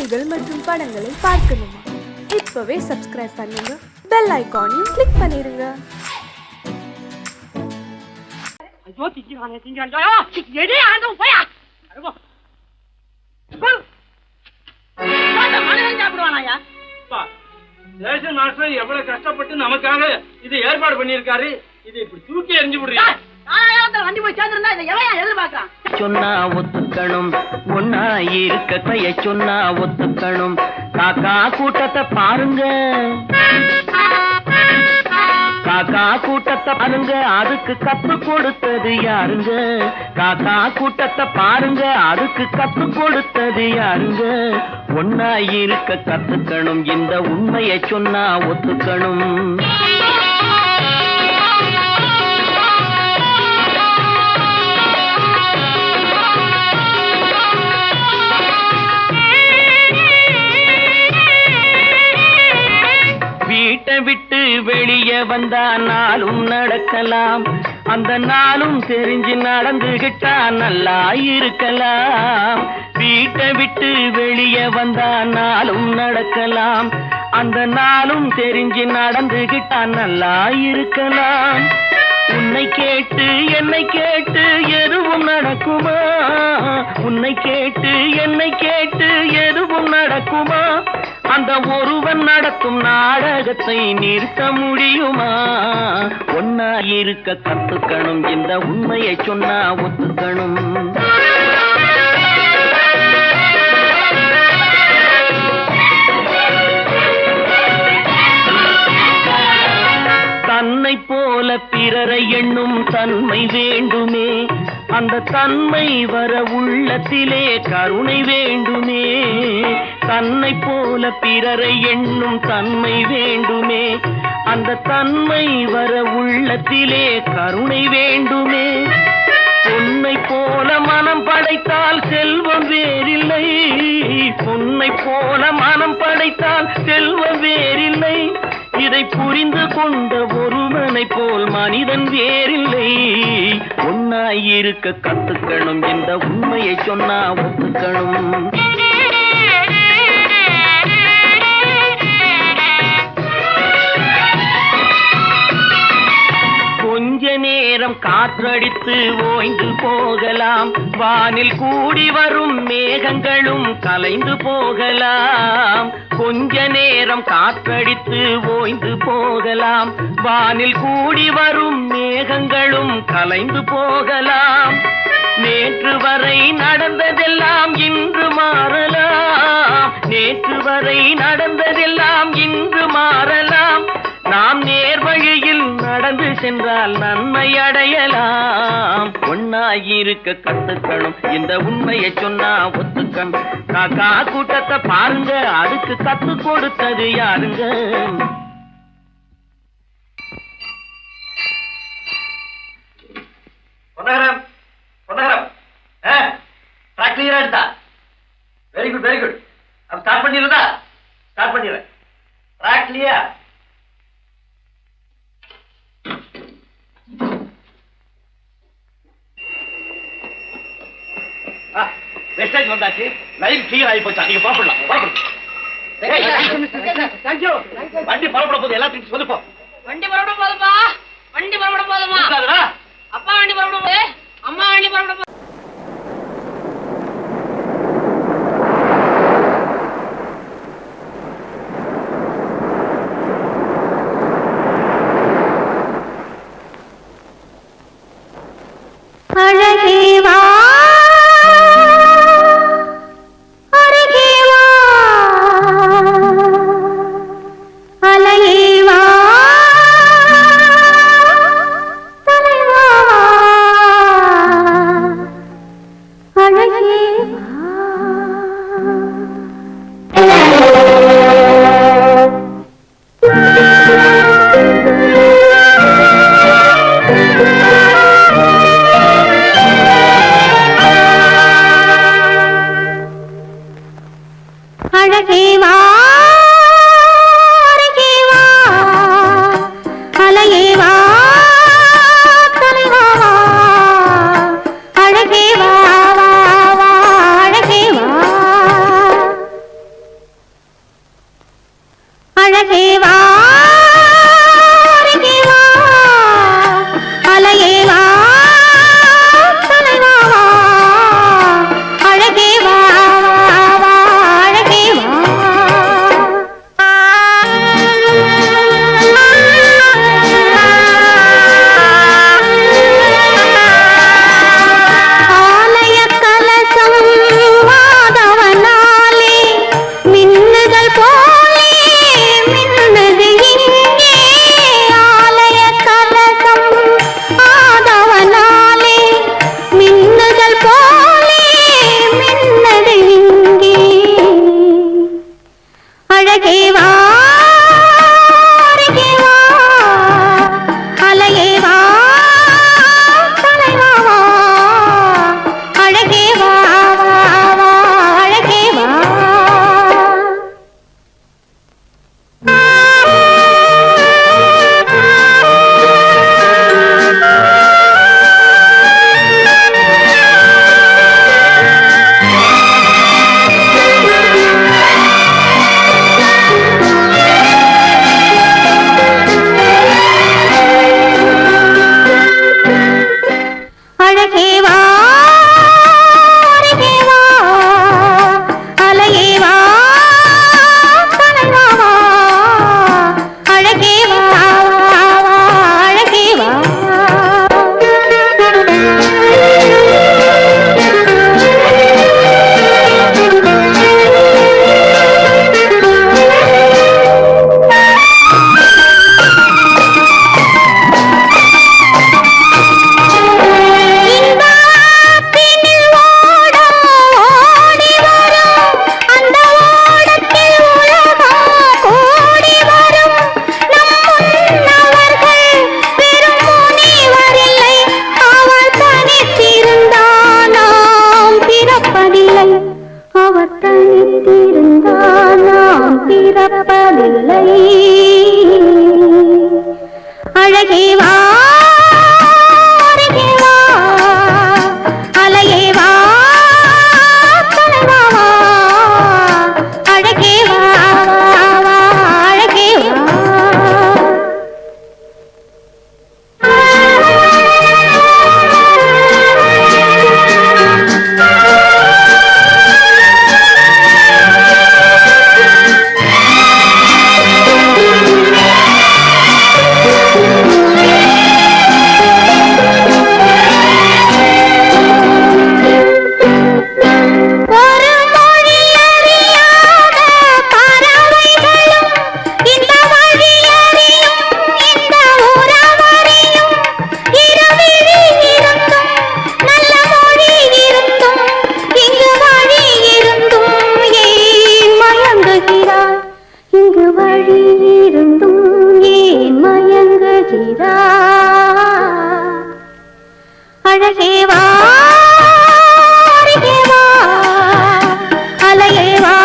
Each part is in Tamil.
செய்திகள் மற்றும் படங்களை பார்க்கணுமா? இப்பவே சப்ஸ்கிரைப் பண்ணுங்க, பெல் ஐகானையும் கிளிக் பண்ணிருங்க. எவ்வளவு கஷ்டப்பட்டு நமக்காக இது ஏற்பாடு பண்ணிருக்காரு. இது இப்படி தூக்கி எறிஞ்சு விடுறீங்க. வண்டி போய் சேர்ந்திருந்தா இதை எவன் எதிர்பார்க்கறான்? சொன்னா ஒத்துக்கணும், ஒன்னா இருக்க கைய சொன்னா ஒத்துக்கணும். காக்கா கூட்டத்தை பாருங்க, காக்கா கூட்டத்தை பாருங்க, அதுக்கு கத்து கொடுத்தது யாருங்க? காக்கா கூட்டத்தை பாருங்க, அதுக்கு கத்து கொடுத்தது யாருங்க? ஒன்னா இருக்க கத்துக்கணும், இந்த உண்மையை சொன்னா ஒத்துக்கணும். வீட்டை விட்டு வெளியே வந்தா நாளும் நடக்கலாம், அந்த நாளும் தெரிஞ்சு நடந்துகிட்டா நல்லா இருக்கலாம். வீட்டை விட்டு வெளியே வந்தா நாளும் நடக்கலாம், அந்த நாளும் தெரிஞ்சு நடந்துகிட்டா நல்லா இருக்கலாம். உன்னை கேட்டு என்னை கேட்டு எதுவும் நடக்குமா? உன்னை கேட்டு என்னை கேட்டு எதுவும் நடக்குமா? அந்த ஒருவன் நடத்தும் நாடகத்தை நிறுத்த முடியுமா? ஒன்னா இருக்க கத்துக்கணும், இந்த உண்மையை சொன்னா ஒத்துக்கணும். தன்னை போல பிறரை எண்ணும் தன்மை வேண்டுமே, அந்த தன்மை வர உள்ளத்திலே கருணை வேண்டுமே. தன்னை போல பிறரை எண்ணும் தன்மை வேண்டுமே, அந்த தன்மை வர உள்ளத்திலே கருணை வேண்டுமே. பொன்னை போல மனம் படைத்தால் செல்வம் வேறில்லை, பொன்னை போல மனம் படைத்தால் செல்வம் வேறில்லை. இதை புரிந்து கொண்ட ஒருவனை போல் மனிதன் வேறில்லை. ஒன்னாயிருக்க கத்துக்கணும், இந்த உண்மையை சொன்னா ஒத்துக்கணும். கொஞ்ச நேரம் காற்றடித்து ஓய்ந்து போகலாம், வானில் கூடி வரும் மேகங்களும் கலைந்து போகலாம். கொஞ்ச நேரம் காற்றடித்து ஓய்ந்து போகலாம், வானில் கூடி வரும் மேகங்களும் கலைந்து போகலாம். நேற்று வரை நடந்ததெல்லாம் இன்று மாறலாம், நேற்று வரை நடந்ததெல்லாம் இன்று மாறலாம். நாம் நேர்வழியில் நடந்து சென்றால் நன்மை அடையலாம். ஒன்னாயிருக்க கத்துக்கணும், இந்த உண்மையை சொன்னா ஒத்துக்கணும். காக்கா கூட்டத்தை பாருங்க, அதுக்கு கத்து கொடுத்தது யாருங்க? பொன்னகரம், பொன்னகரம், ட்ராக் கிளியரா எடுத்தா? Very good, very good. அப்ப ஸ்டார்ட் பண்ணிடுறதா? ஸ்டார்ட் பண்ணிடுறேன். Track clear. வெஸ்டேஜ் வந்தாச்சு, லைன் கிளியர் ஆகி போச்சா? நீங்க புறப்படலாம். வண்டி புறப்பட போது எல்லாத்தையும் சொல்லுப்போம். வண்டி புறப்பட போதுமா? வண்டி புறப்பட போதுமா? அப்பா வண்டி புறப்பட போது, அம்மா வண்டி புறப்பட போது. அழகேவா அலையேவா தலைவா அழகேவா. அழகேவா அழகேவா அலையேவா தலைவா அழகேவா அழகேவா நினைத்திருந்தால் நாம் பிறப்பதில்லை. அழகே வா அருகே வா, அலையே வா தலைவா வா, அழகே வா வா அழகே வா. அழகே வா அருகே வா, அலையே வா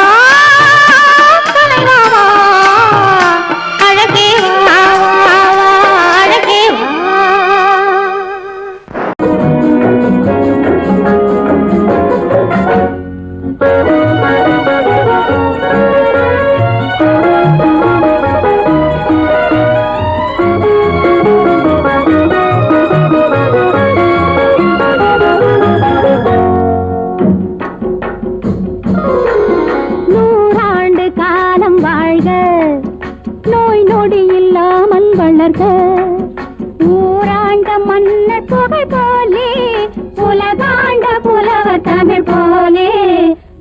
தலைவா வா, அழகே வா அழகே வா. ஊராண்ட மன்னர் புகழ் போலே, உலகாண்ட புலவர் தமிழ் போலே,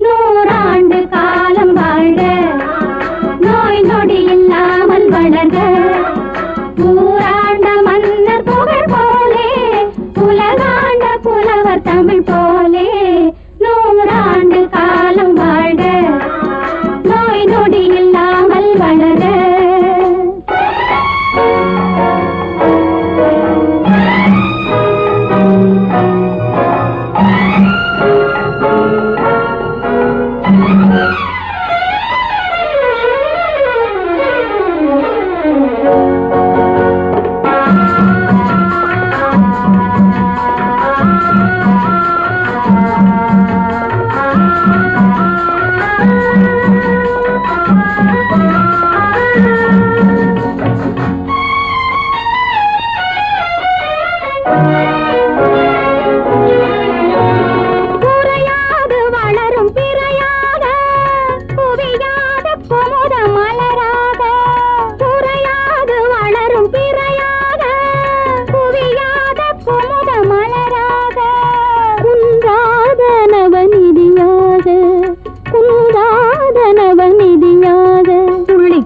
நூறாண்டு காலம் வாழ்க, நோய் நொடி இல்லாமல் வளர்க. ஊராண்ட மன்னர் புகழ் போலே, உலகாண்ட புலவர் தமிழ் போலே, நூறாண்டு காலம் வாழ்க, நோய் நொடி இல்லாமல் வளர்க.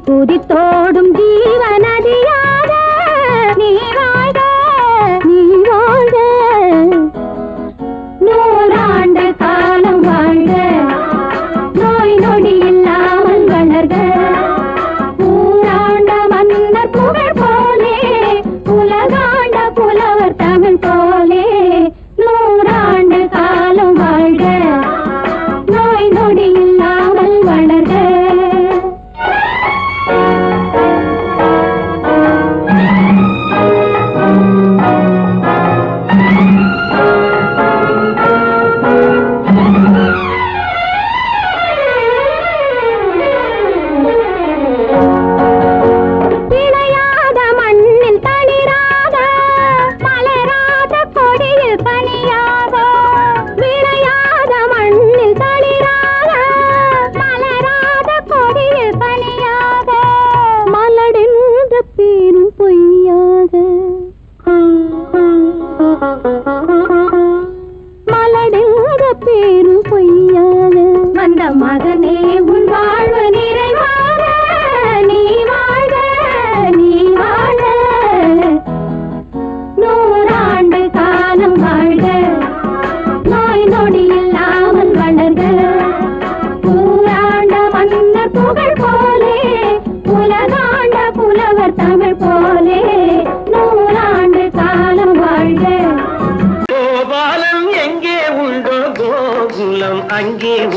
குதித்தோடும் ஜீவநதியாக நீ வாழ்க, நீ வாழ்க, நூறாண்டு காலம் வாழ்க, நோய் நொடி இல்லாமல் வளர்க. ஊராண்ட மன்னர் புகழ் போலே, உலகாண்ட புலவர் தமிழ் போலே, நூறாண்டு காலம் வாழ்க, நோய் நொடி இல்லாமல் வளர்க.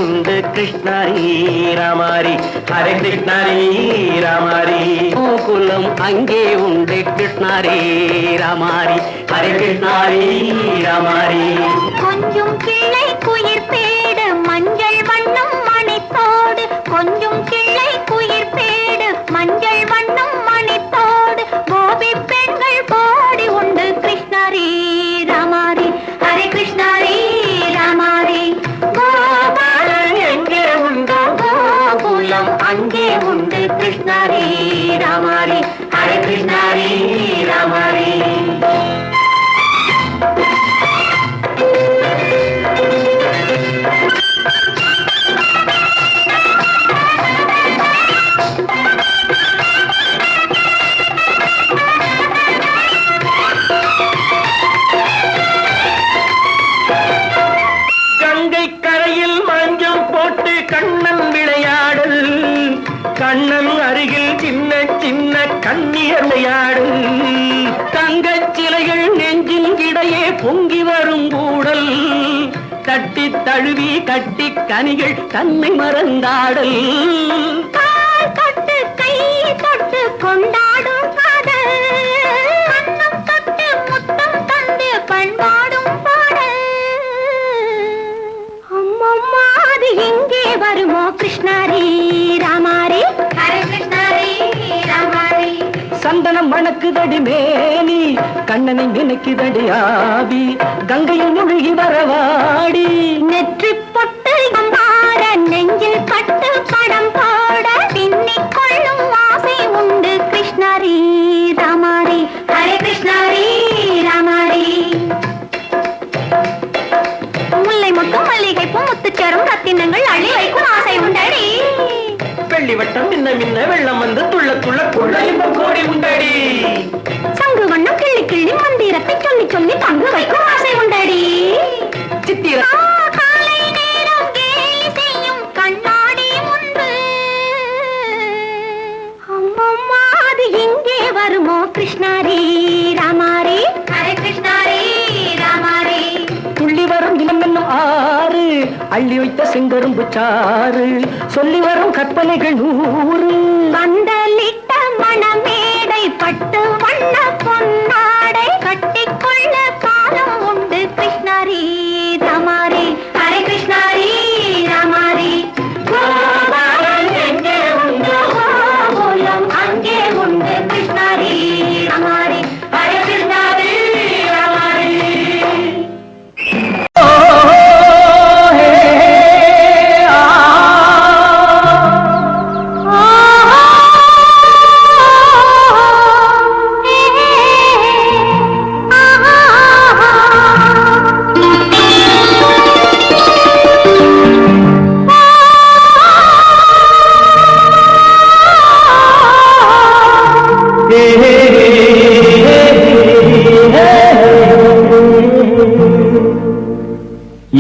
உண்டு கிருஷ்ணாரி ராமாரி ஹரே கிருஷ்ணாரி ராமாரி கோகுலம் அங்கே உண்டு கிருஷ்ணாரி ராமாரி ஹரே கிருஷ்ணாரி ராமாரி கொஞ்சம் கிளை குயிர் பேடு மஞ்சள் வண்ணம் மணித்தோடு கொஞ்சம் கிளை குயிர் பேடு மஞ்சள் வண்ணம் மணித்தோடு கோபி பெண்கள் போடி உண்டு கிருஷ்ணாரி ராமாரி ஹரே கிருஷ்ணாரி ராமாரி கோபாலன் எங்கே உண்டோ கோகுலம் அங்கே உண்டு கிருஷ்ணாரி ராமாரி ஹரே கிருஷ்ணாரி ராமாரி கண்ணன் விளையாடல் கண்ணன் அருகில் சின்ன சின்ன கண்ணீர் விளையாடல் தங்கச் சிலைகள் நெஞ்சின் இடையே பொங்கி வரும் கூடல் தட்டி தழுவி கட்டி கனிகள் தன்னை மறந்தாடல் தொட்டு கை தொட்டு கொண்டாடும் காதல் கண்ணம் தொட்டு முத்தம் தந்து பண்பாடும் பாடல் அம்மம்மா அது எங்கே வருமோ கிருஷ்ணாரி ராமாரி ஹரே கிருஷ்ணாரி ராமாரி சந்தனம் மணக்குதடி மேனி கண்ணனை நினைக்குதடி ஆவி கங்கையில் முழுகி வரவாடி நெற்றி பொட்டு மாற நெஞ்சில் பட்டு படம் போட பின்னிக் கொள்ளும் ஆசை உண்டு கிருஷ்ணாரி ராமாரி ஹரே கிருஷ்ணாரி ராமாரி முல்லை மொட்டும் மல்லிகை பூ முத்துச்சேரும் ரத்தினங்கள் அள்ளி வைக்கும் ஆசை உண்டடி வெள்ளி வட்டம் மின்ன மின்ன வெள்ளம் வந்து துள்ள துள்ள கொள்ள இன்பம் கோடி உண்டடி சங்கு வண்ணம் கிள்ளி கிள்ளி மந்திரத்தை சொல்லி சொல்லி தங்கு வைக்கும் ஆசை உண்டடி சித்திர காலை நேரம் கேலி செய்யும் கண்ணாடி முன்பு அம்மம்மா அது எங்கே வருமோ கிருஷ்ணாரி ராமாரி ஹரே கிருஷ்ணாரி ராமாரி துள்ளி வரும் இனம் என்னும் ஆறு அள்ளி வைத்த செங்கரும்பு சாறு சொல்லி வரும் கற்பனைகள் 100 பந்தலிட்ட மணமேடை பட்டு வண்ண பொன்னாடை கட்டிக்கொள்ள காலம் உண்டு கிருஷ்ணாரி ராமாரி ஹரே கிருஷ்ணாரி ராமாரி கோபாலன் எங்கே உண்டோ கோகுலம் அங்கே உண்டு கிருஷ்ணாரி ராமாரி ஹரே கிருஷ்ணாரி ராமாரி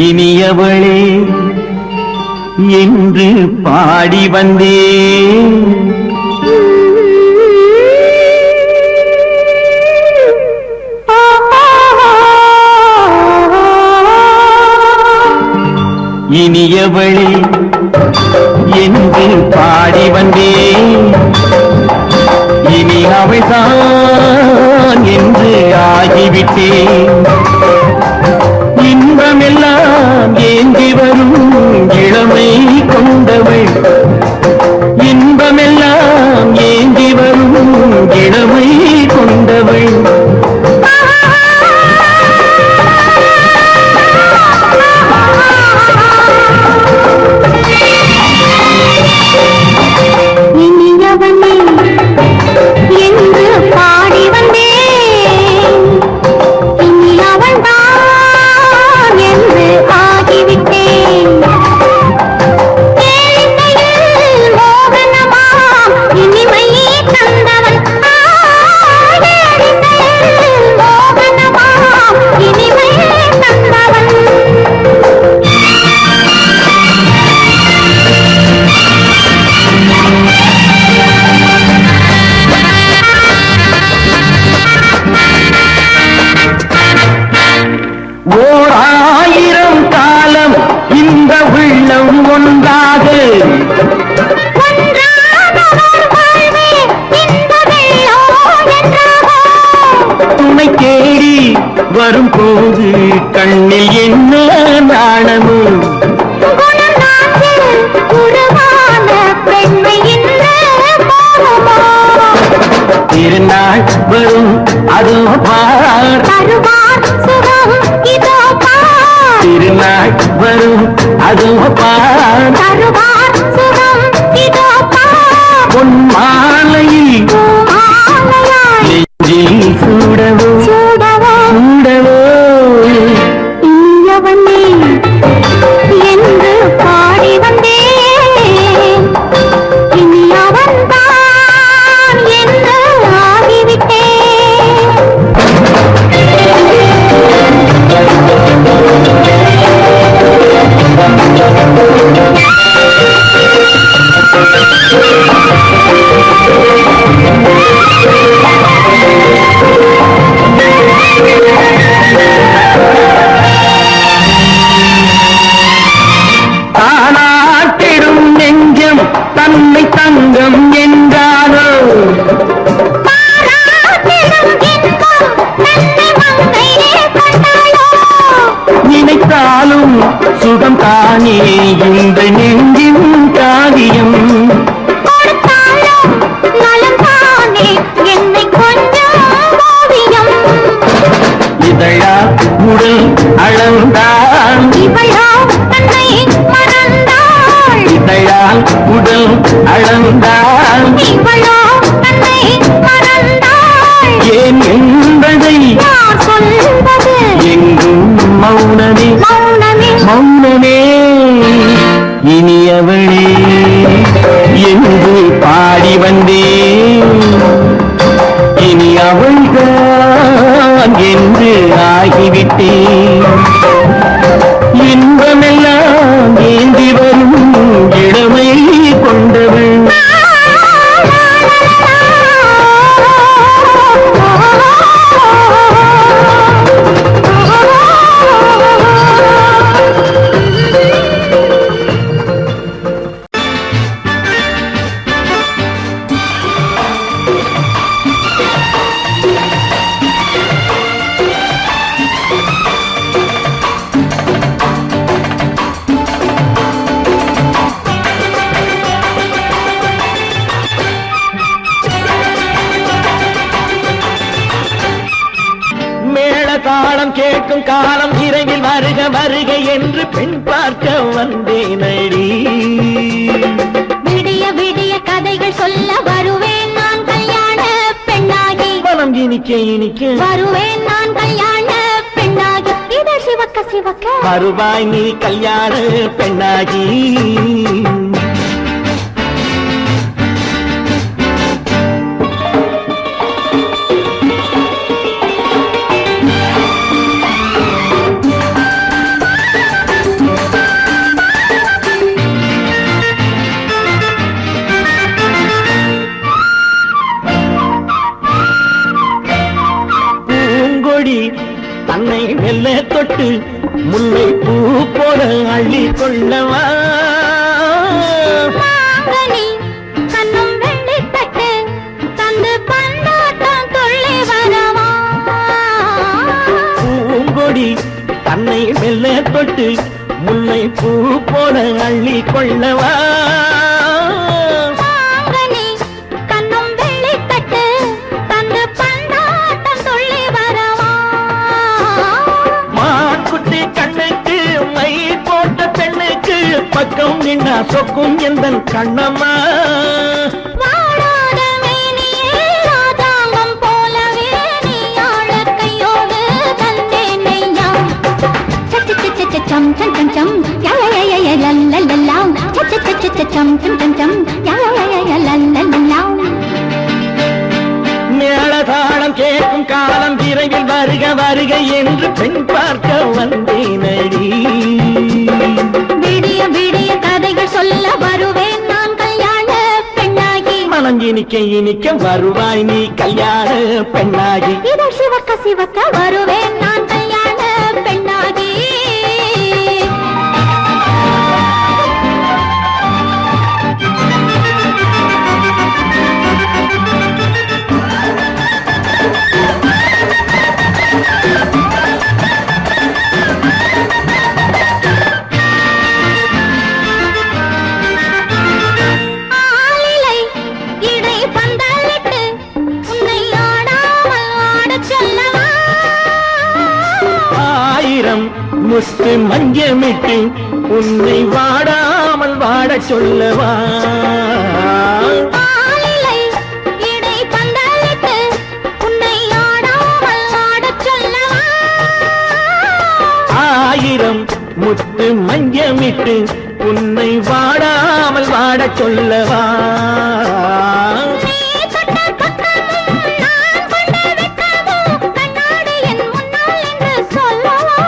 இனியவளே என்று பாடி வந்தேன் இனியவளே என்று பாடி வந்தேன் இனி அவள்தான் என்று ஆகிவிட்டேன் இன்பமெல்லாம் ஏந்தி வரும் இளமை கொண்டவள் இன்பமெல்லாம் ஏந்தி வரும் இளமை கொண்டவள் இனியவனே என்று பாடி வந்தேன் இனியா போது கண்ணில் என்ன நாணமோ திருநாள் வரும் அதோ பார் திருநாள் வரும் அதோ பார் பொன் மாலையில் நெஞ்சில் சூடவோ சூடவோ இனியவனே என்று பாடி வந்தேன் இனி அவன்தான் என்று ஆகிவிட்டேன் தானாட்டிடும் நெஞ்சம் தன்னை தங்கம் என்றாரோ நினைத்தாலும் சுகம் தானே இந்த நெஞ்சின் காரியம் இதழா உடல் அளந்தான் இதழால் உடல் அளந்தான் ஏன் என்பதை எங்கும் மௌனமே மௌனமே இனியவளே என்று பாடி வந்தேன் இனி அவள்தான் என்று ஆகிவிட்டேன் இன்பமெல்லாம் ஏந்தி வரும் இளமை கொண்டவள் தாளம் கேட்கும் காலம் இரவில் வருக வருக என்று பெண் பார்க்க வந்தேனடி விடிய விடிய கதைகள் சொல்ல வருவேன் நான் கல்யாண பெண்ணாகி மனம் இனிக்க இனிக்க வருவேன் நான் கல்யாண பெண்ணாகி இதழ் சிவக்க சிவக்க வருவாய் நீ கல்யாண பெண்ணாகி தன்னை மெல்ல தொட்டு முல்லை பூ போல அள்ளி கொள்ளவா கண்ணும் வெள்ளி தட்டு தந்து பந்தாட்டம் தொள்ளி வரவா பூங்கொடி தன்னை மெல்ல தொட்டு முல்லை பூ போல அள்ளி கொள்ளவா பக்கம் நின்னா சொக்கும் எந்தன் கண்ணம்மா வாடாத மேனியே ராதாங்கம் போலவே நீ ஆள கையோடு தந்தேன் நெய்யா சச்ச சம் சம் சம் சம் யா யா யா யா லல்லல்லா சச்ச சம் சம் சம் சம் யா யா யா லல்லல்லா மேளதாளம் கேட்கும் காலம் விரைவில் வருக வருக என்று பெண் பார்க்க வந்தேனடி விடிய விடிய கதைகள் சொல்ல வருவேன் நான் கல்யாண பெண்ணாகி மனம் இனிக்க இனிக்க வருவாய் நீ கல்யாண பெண்ணாகி இதழ் சிவக்க சிவக்க வருவேன் நான் கல்யாண பெண்ணாகி உன்னை வாடாமல் வாடச் சொல்லவா? ஆளிலை இடை பந்தலிட்டு உன்னை ஆடாமல் ஆடச் சொல்லவா? ஆயிரம் முத்து மஞ்சமிட்டு உன்னை வாடாமல் வாடச் சொல்லவா? நீ தொட்ட பக்கமும் நான் கொண்ட வெட்கமும் கண்ணாடி என் முன்னால் என்று சொல்லவா?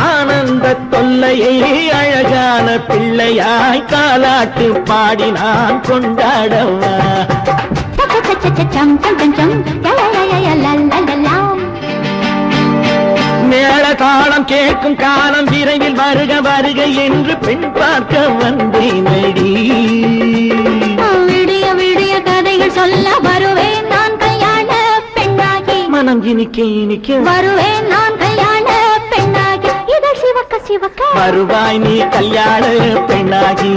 ஆனந்த தொல்லையை அழகான பிள்ளையாய் காலாட்டு பாடி நான் கொண்டாடவா? சம் சம் சம் சம் லலலலலலலலாம். மேள தாளம் கேட்கும் காலம் விரைவில் வருக வருக என்று பெண் பார்க்க வந்தேனடி. விடிய விடிய கதைகள் சொல்ல வருவேன் நான் கல்யாண பெண்ணாகி. மனம் இனிக்க இனிக்க வருவேன் நான் கல்யாண பெண்ணாகி. இதழ் சிவக்க சிவக்க வருவாய் நீ கல்யாண பெண்ணாகி.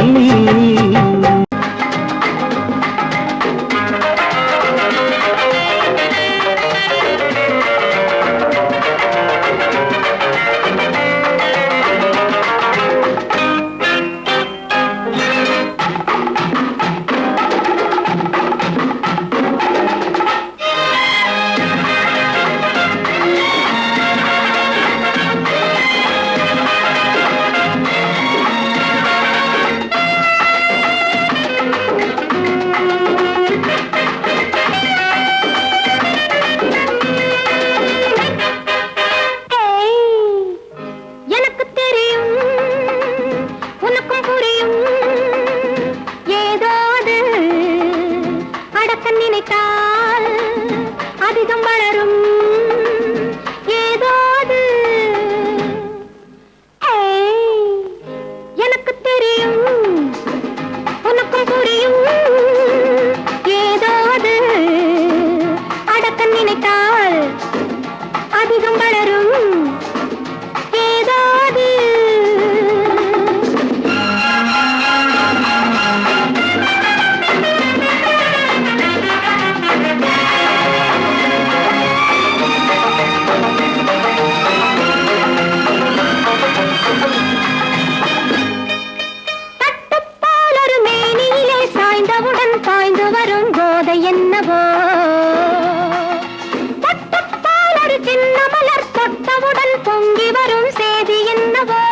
எனக்கு தெரியும் உனக்கும் புரியும். ஏதோ அது அடக்க நினைத்தால் அதிகம் வளரும். ஏதோ அது எனக்கு தெரியும் உனக்கும் புரியும். ஏதோ அது அடக்க நினைத்தால் அதிகம் வளரும். ஏதாவது தட்டுப்பால் ஒரு மேனியிலே சாய்ந்தவுடன் பாய்ந்து வரும் போதை என்னவோ. தட்டுப்பால் ஒரு சின்ன மலர் தொட்டவுடன் பொங்கி வரும் செய்தி என்னவோ.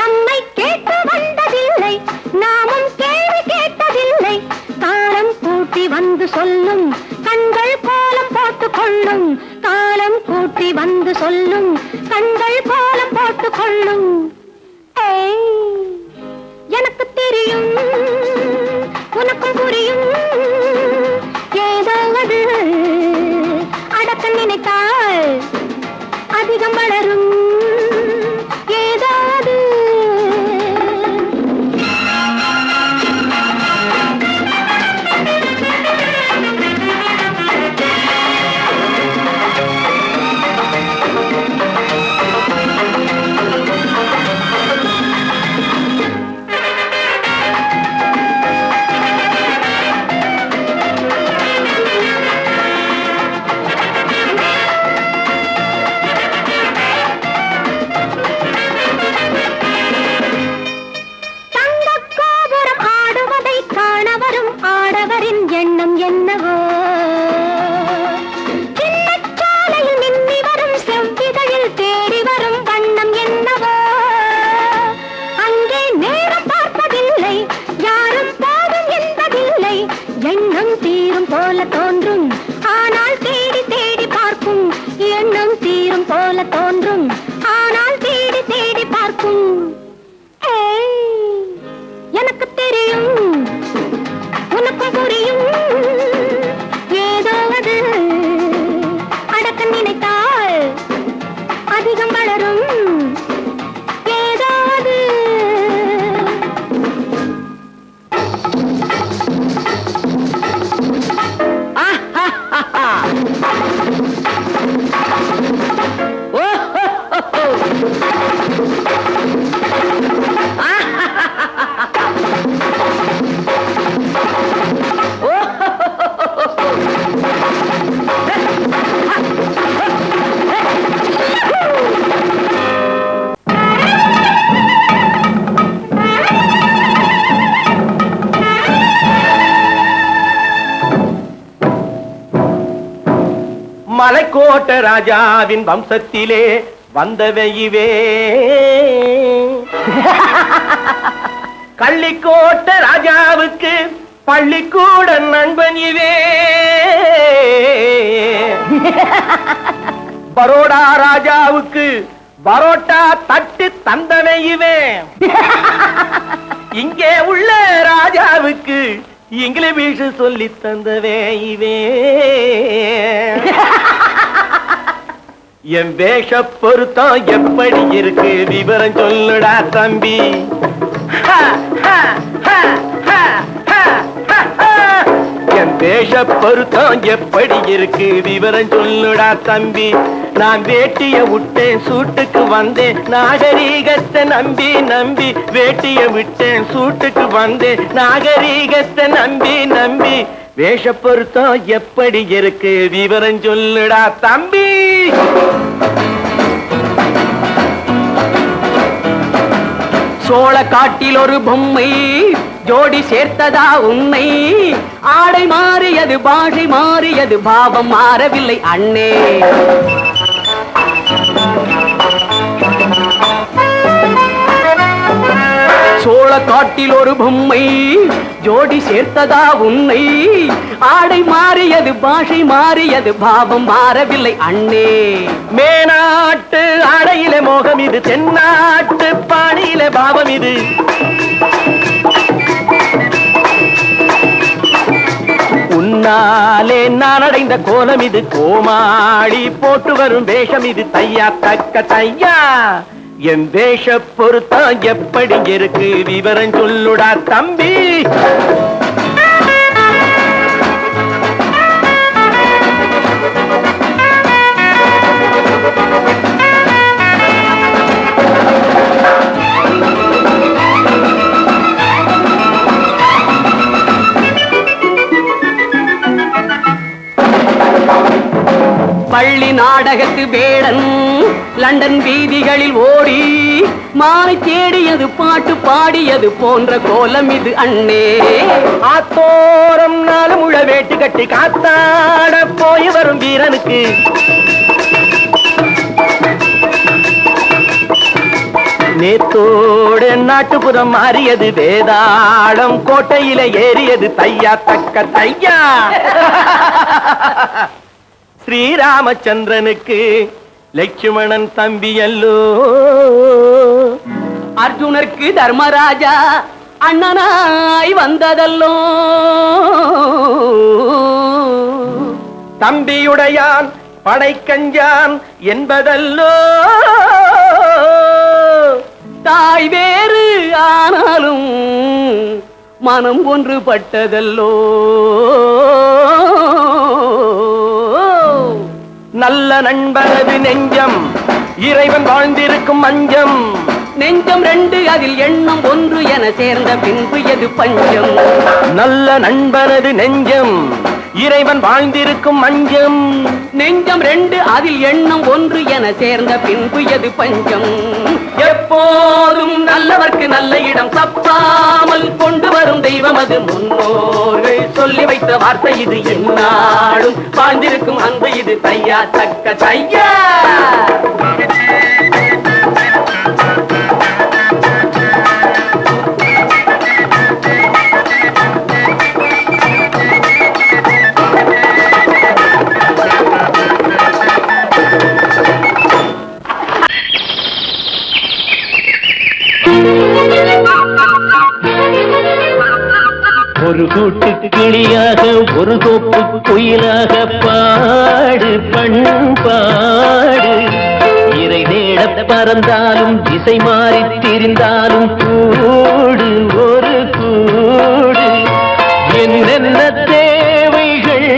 நம்மை கேட்டு வந்ததில்லை நாமும் கேள்வி கேட்டதில்லை. காலம் கூட்டி வந்து சொல்லும் கண்கள் கோலம் போட்டுக் கொள்ளும். காலம் கூட்டி வந்து சொல்லும் கண்கள் கோலம் போட்டுக் கொள்ளும். எனக்கு தெரியும் உனக்கும் புரியும். ஏதோ அது அடக்க நினைத்தால் அதிகம் வளரும். ஏதாவது கள்ளிக்கோட்ட ராஜாவின் வம்சத்திலே வந்தவையுவே கள்ளிக்கோட்ட ராஜாவுக்கு பள்ளிக்கூட நண்பன் இவே பரோடா ராஜாவுக்கு பரோட்டா தட்டு தந்தனை இவே இங்கே உள்ள ராஜாவுக்கு இங்கிலீஷ் சொல்லி தந்தவே இவே என் வேஷ பொருத்தம் எப்படி இருக்கு விவரம் சொல்லுடா தம்பி என் வேஷ பொருத்தம் எப்படி இருக்கு விவரம் சொல்லுடா தம்பி நான் வேட்டிய விட்டேன் சூட்டுக்கு வந்தேன் நாகரீகத்தை நம்பி நம்பி வேட்டிய விட்டேன் சூட்டுக்கு வந்தேன் நாகரீகத்தை நம்பி நம்பி வேஷ பொருத்தம் எப்படி இருக்கு விவரம் சொல்லுடா தம்பி சோழ காட்டில் ஒரு பொம்மை ஜோடி சேர்த்ததா உண்மை ஆடை மாறியது பாஷை மாறியது பாவம் மாறவில்லை அண்ணே சோழ காட்டில் ஒரு பொம்மை ஜோடி சேர்த்ததா உன்னை ஆடை மாறியது பாஷை மாறியது பாவம் மாறவில்லை அண்ணே மேனாட்டு ஆடையிலே மோகம் இது தென்னாட்டு பாணியிலே பாவம் இது உன்னாலே நான் அடைந்த கோலம் இது கோமாளி போட்டு வரும் வேஷம் இது தையா தக்க தையா என் வேஷ பொருத்தம் எப்படி இருக்கு விவரம் சொல்லுடா தம்பி பள்ளி நாடகத்து வேடன் லண்டன் வீதிகளில் ஓடி மாலை தேடியது பாட்டு பாடியது போன்ற கோலம் இது அண்ணே ஆத்தோரம் நாளும் உள்ள வேட்டு கட்டி காத்தாட போய் வரும் வீரனுக்கு நேத்தோடு நாட்டுப்புறம் மாறியது வேதாளம் கோட்டையில ஏறியது தையா தக்க தையா ஸ்ரீராமச்சந்திரனுக்கு லட்சுமணன் தம்பி அல்லோ அர்ஜுனருக்கு தர்மராஜா அண்ணனாய் வந்ததல்லோ தம்பியுடையான் படைக்கஞ்சான் என்பதல்லோ தாய் வேறு ஆனாலும் மனம் ஒன்றுபட்டதல்லோ நல்ல நண்பனது நெஞ்சம் இறைவன் வாழ்ந்திருக்கும் மஞ்சம் நெஞ்சம் ரெண்டு அதில் எண்ணம் ஒன்று என சேர்ந்த பின்பு எது பஞ்சம் நல்ல நண்பனது நெஞ்சம் இறைவன் வாழ்ந்திருக்கும் மஞ்சம் நெஞ்சம் ரெண்டு அதில் எண்ணம் ஒன்று என சேர்ந்த பின்பு எது பஞ்சம் எப்போதும் நல்லவர்க்கு நல்ல இடம் தப்பாமல் கொண்டு வரும் தெய்வம் அது முன்னோர்கள் சொல்லி வைத்த வார்த்தை இது எந்நாளும் வாழ்ந்திருக்கும் அன்பு இது தையா தக்க தையா ஒரு கூட்டு கிளியாக ஒரு கோப்பு குயிலாக பாடு பண்பாடு இறை தேட பறந்தாலும் திசை மாறி திரிந்தாலும் கூடு ஒரு கூடு என்னென்ன தேவைகள்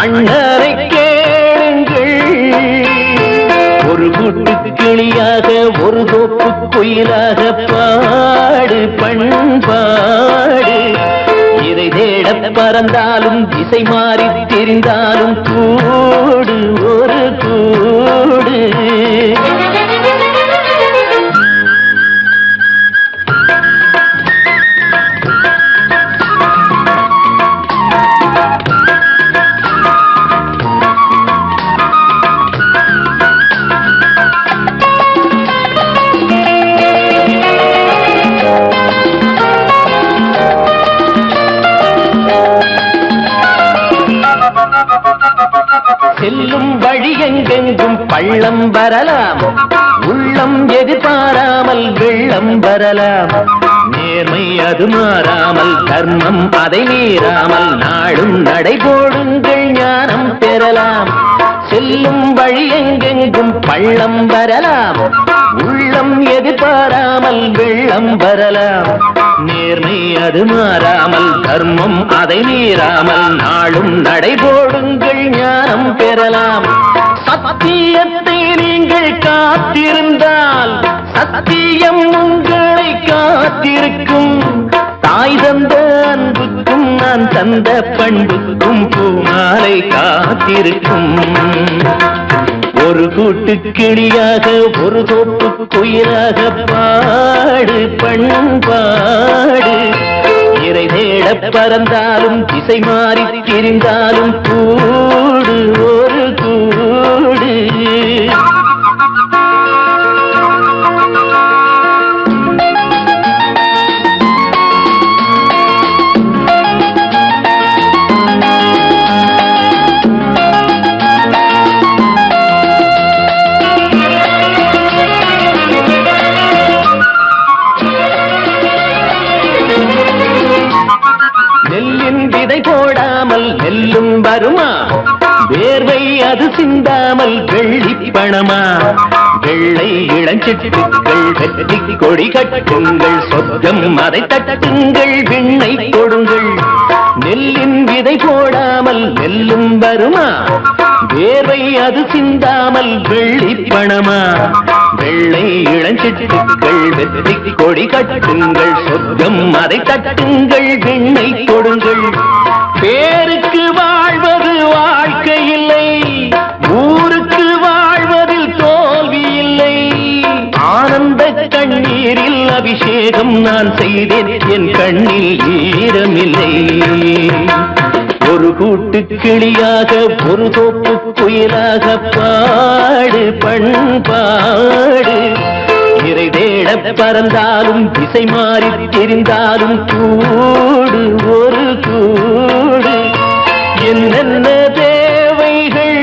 அண்ணரை கேளுங்கள் ஒரு கூட்டு கிளியாக ஒரு கோப்பு குயிலாக பாடு பண்பாடு இதை தேட பறந்தாலும் திசை மாறி தெரிந்தாலும் கூடு ஒரு கூடு செல்லும் வழி எங்கெங்கும் பள்ளம் வரலாம், உள்ளம் எதிர்பாராமல் வெள்ளம் வரலாம். நேர்மை அது மாறாமல், தர்மம் அதை மீறாமல், நாடும் நடைபோடுங்கள் ஞானம் பெறலாம். செல்லும் வழி எங்கெங்கும் பள்ளம் வரலாம், உள்ளம் எதிர்பாராமல் வெள்ளம் வரலாம். நேர்மை அது மாறாமல், தர்மம் அதை மீறாமல், நாளும் நடைபோடுங்கள் ஞானம் பெறலாம். சத்தியத்தை நீங்கள் காத்திருந்தால் சத்தியம் உங்களை காத்திருக்கும். தாய் தந்த அன்புக்கும் நான் தந்த பண்புக்கும் பூமாலை காத்திருக்கும். ஒரு கூட்டு கிளியாக ஒரு தோப்பு குயிலாக பாடு பண்பாடு. இறை தேட பறந்தாலும் திசை மாறி திரிந்தாலும் கூடு ஒரு கூடு. போடாமல் நெல்லும் வருமா, வேர்வை அது சிந்தாமல் வெள்ளி பணமா. வெள்ளை இளஞ்சிட்டுக்கள் வெற்றி கொடி கட்டுங்கள், சொர்க்கம் அதை தட்டுங்கள், விண்ணை கொடுங்கள். நெல்லின் விதை போடாமல் நெல்லும் வருமா, வேர்வை அது சிந்தாமல் வெள்ளி பணமா. வெள்ளை இளஞ்சிட்டுக்கள் வெற்றி கொடி கட்டுங்கள், சொர்க்கம் அதை தட்டுங்கள், விண்ணை கொடுங்கள். பேருக்கு வாழ்வது வாழ்க்கை இல்லை, ஊருக்கு வாழ்வதில் தோல்வி இல்லை. ஆனந்த கண்ணீரில் அபிஷேகம் நான் செய்தேன், என் கண்ணில் ஈரமில்லை. ஒரு கூட்டு கிளியாக ஒரு தோப்பு குயிலாக பாடு பண்பாடு. இறை தேட பறந்தாலும் திசை மாறி தெரிந்தாலும் கூடு ஒரு கூடு. என்னென்ன தேவைகள்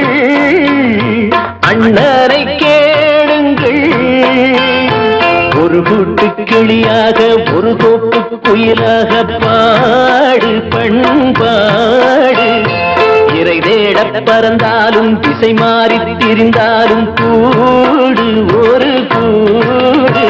அண்ணரை கேளுங்கள். ஒரு கூட்டு கிளியாக ஒரு தோப்பு குயிலாக பாடு பண்பாடு. இறை தேட பறந்தாலும் திசை மாறி திரிந்தாலும் கூடு ஒரு கூடு.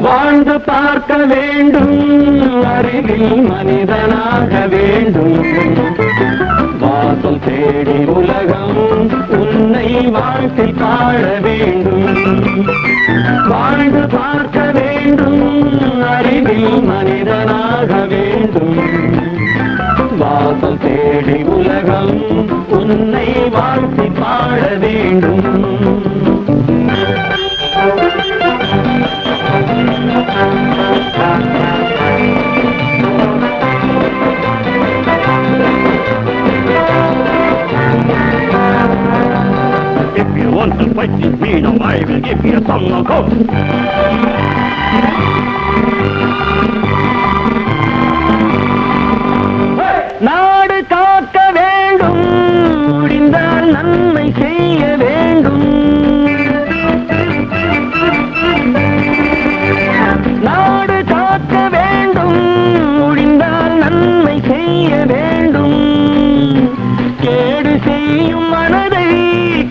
வாழ்ந்து பார்க்க வேண்டும், அறிவில் மனிதனாக வேண்டும். வாசல் தேடி உலகம் உன்னை வாழ்க்கை பாட வேண்டும். வாழ்ந்து பார்க்க வேண்டும், அறிவில் மனிதனாக வேண்டும். வாசல் தேடி உலகம் உன்னை வாழ்க்கை பாட வேண்டும். If you want to fight with me, now I will give you a song of hope. நாடு காக்க வேண்டும், முடிந்தால் நன்மை செய்ய வேண்டும். நாடு காக்க வேண்டும், முடிந்தால் நன்மை செய்ய வேண்டும். கேடு செய்யும் மனதை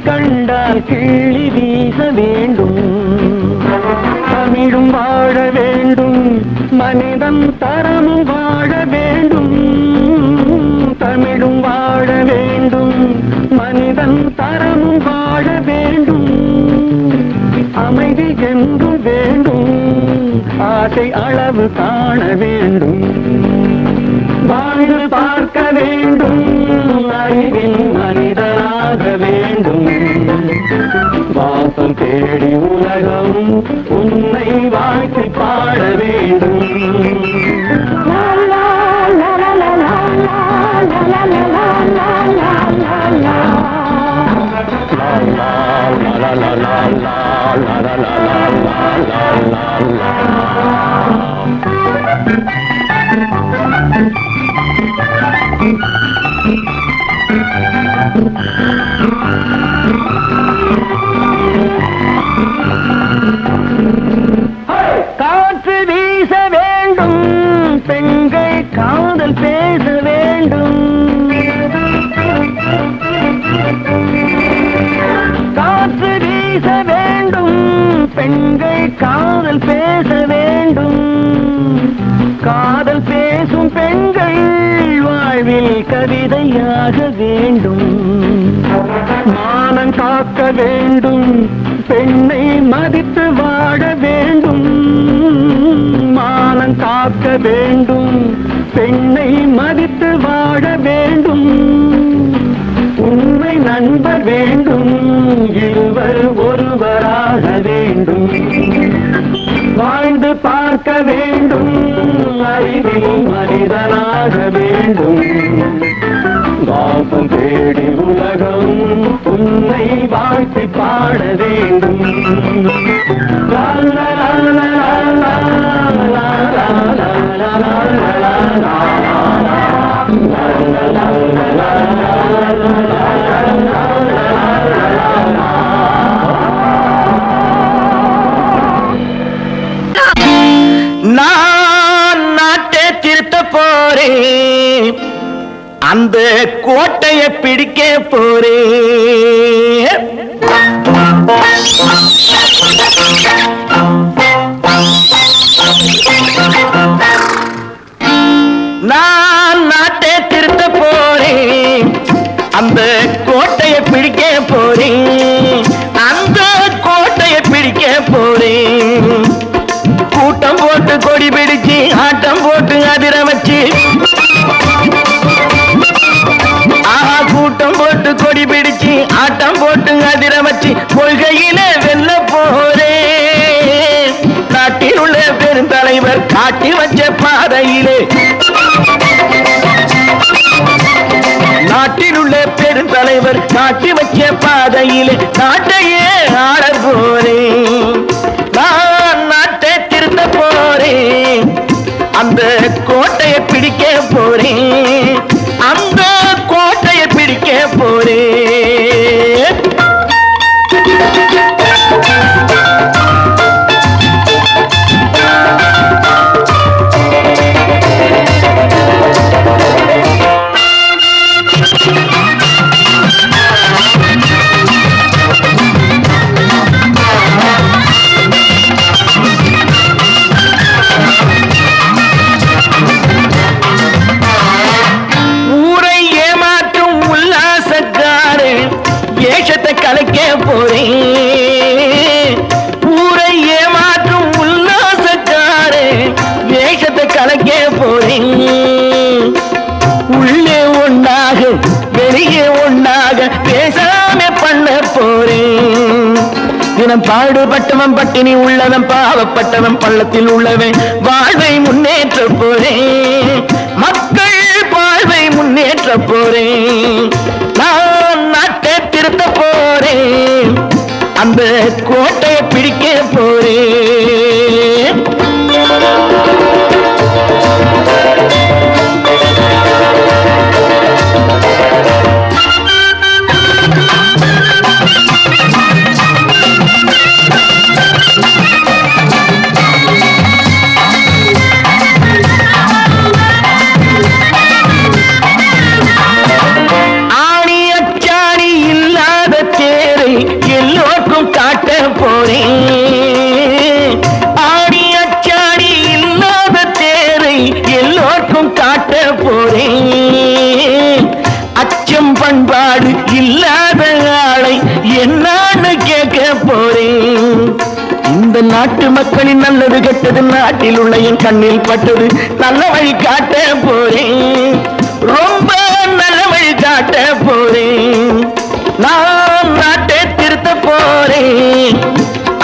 கண்டால் கிள்ளி வீச வேண்டும். தமிழும் வாழ வேண்டும், மனிதன் தரமும் வாழ வேண்டும். தமிழும் வாழ வேண்டும், மனிதன் தரமும் வாழ வேண்டும். அமைதி என்றும் வேண்டும், ஆசை அளவு காண வேண்டும். வாழ்ந்து பார்க்க வேண்டும், அறிவின் மனிதனாக வேண்டும். வாசல் தேடி உலகம் உன்னை வாழ்க்கை பாட வேண்டும். காற்று வீச வேண்டும், பெண்கள் காதல் பேச வேண்டும். காற்று வீச வேண்டும், பெண்கள் காதல் பேச வேண்டும். காதல் பேசும் பெண்கள் வாழ்வில் கவிதையாக வேண்டும். மானம் காக்க வேண்டும், பெண்ணை மதித்து வாழ வேண்டும். மானம் காக்க வேண்டும், பெண்ணை மதித்து வாழ வேண்டும். உண்மை நண்பர் வேண்டும், இருவர் ஒருவராக வேண்டும். வாழ்ந்து பார்க்க வேண்டும், அறிவில் மனிதனாக வேண்டும். வாசம் தேடி உலகம் உன்னை வாழ்த்தி பாட வேண்டும். லா லா லா லா லா லா லா லா லா லா. நான் நாட்டை திருத்த போறேன், அந்த கோட்டையை பிடிக்க போறேன். நான் நாட்டை திருத்த போறேன், அந்த கோட்டையை பிடிக்க போறேன். அந்த கோட்டையை பிடிக்க போறேன். கூட்டம் போட்டு கொடி பிடிச்சு ஆட்டம் போட்டு அதிர வச்சு, கூட்டம் போட்டு கொடி பிடிச்சு ஆட்டம் போட்டு அதிர வச்சு கொள்கையில வெல்ல போறேன். நாட்டில் உள்ள பெருந்தலைவர் காட்டி வச்ச பாதையிலே, நாட்டில் உள்ள பெருந்தலைவர் காட்டி வச்ச பாதையிலே நாட்டையே ஆள போறேன். நான் நாட்டை திருத்த போறேன், அந்த கோட்டையை பிடிக்க போறேன். அந்த கோட்டையை பிடிக்க போறேன். கலைக்க போறேன். ஊரை ஏமாற்றும் உல்லாசக்காரே வேஷத்தை கலைக்க போறேன். உள்ளே ஒன்றாக வெளியே ஒன்றாக பேசாம பண்ண போறேன். தினம் பாடுபட்டவன் பட்டினி உள்ளவன், பாவப்பட்டவன் பள்ளத்தில் உள்ளவன் வாழ்வை முன்னேற்ற போறேன். மக்கள் வாழ்வை முன்னேற்ற போறேன். நான் நாட்டை திருத்த போறேன், அந்த கோட்டையை பிடிக்க போறேன். ஆடி அச்சாடி இல்லாத தேரை எல்லோருக்கும் காட்ட போறேன். அச்சம் பண்பாடு இல்லாத ஆளை என்னான்னு கேட்க போறேன். இந்த நாட்டு மக்களின் நல்லது கெட்டது நாட்டில் உள்ள என் கண்ணில் பட்டது. நல்ல வழி காட்ட போறேன், ரொம்ப நல்ல வழி காட்ட போறேன். நான் நாட்டை திருத்த போறேன்,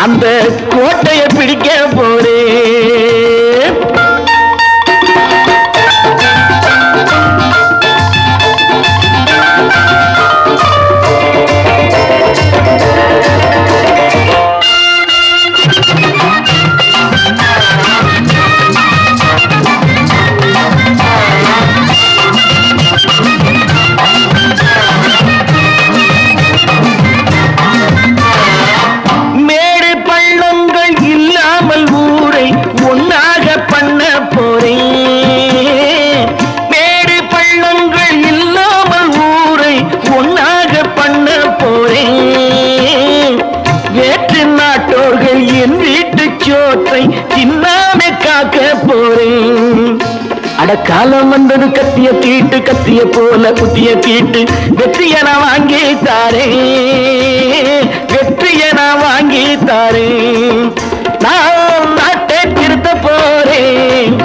அந்த கோட்டையை பிடிக்க போறேன். என் வீட்டு சோற்றை தின்னாம காக்க போறேன். அட காலம் வந்தது கத்திய தீட்டு, கத்திய போல குத்திய தீட்டு, வெற்றிய நான் வாங்கி தாரேன், வெற்றிய நான் வாங்கி தாரேன். நான் நாட்டை திருத்த போறேன்,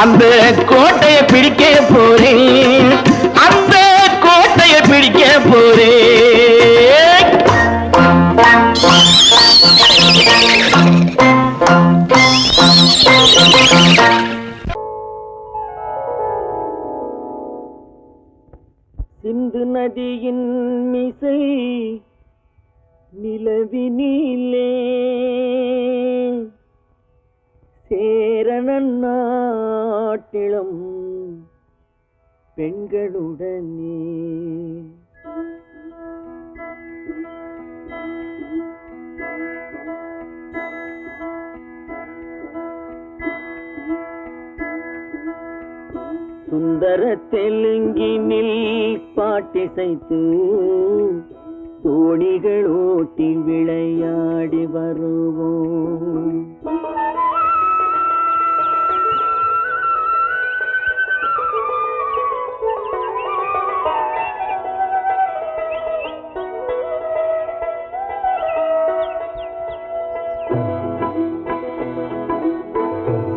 அந்த கோட்டையை பிடிக்க போறேன், அந்த கோட்டையை பிடிக்க போறேன். சிந்து நதியின் மிசை நிலவினிலே சேரணன் நாட்டிலும் பெண்களுடனே சுந்தர தெலுங்கினில் பாட்டிசைத்து தோணிகள் ஓட்டி விளையாடி வருவோம்.